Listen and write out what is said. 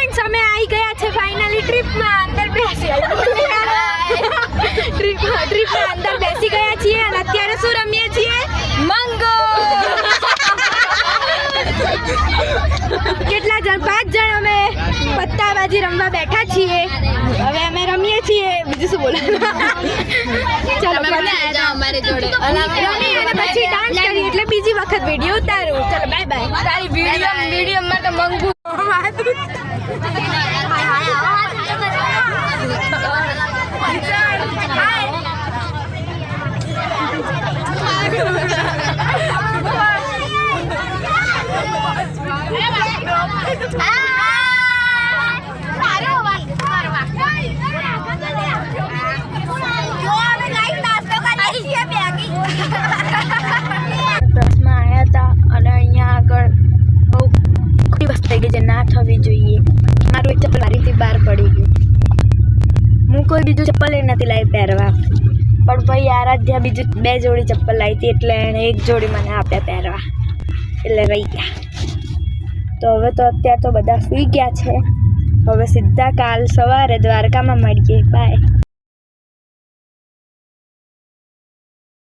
friends અમે આવી ગયા છે ફાઇનલી ટ્રીપમાં અંદર બેસી ટ્રીપમાં અંદર બેસી ગયા છીએ અને અત્યારે શું રમીએ છીએ મંગો કેટલા જણ 5 જણ અમે પત્તાબાજી રમવા બેઠા છીએ હવે અમે રમીએ છીએ બીજું શું બોલવાનું ચલો અમારી જોડે રમી અને પછી ડાન્સ કરી એટલે બીજી વખત વિડિયો ઉતારું ચલો બાય બાય તારી વિડિયોમાં તો મંગુ બસમાં આવ્યા હતા અને અહીંયા આગળ બહુ ખોટી વસ્તુ થઈ ગઈ જે ના થવી જોઈએ મારું એક ચપ્પલ મારીથી બહાર પડી ગયું હું કોઈ બીજું ચપ્પલ નથી લાવી પહેરવા પણ ભાઈ આરાધ્યા બીજું 2 જોડી ચપ્પલ લાવી હતી એટલે એણે 1 જોડી મને આપ્યા પહેરવા એટલે રહી ગયા તો હવે તો અત્યારે તો બધા સૂઈ ગયા છે હવે સીધા કાલ સવારે દ્વારકામાં મળીએ બાય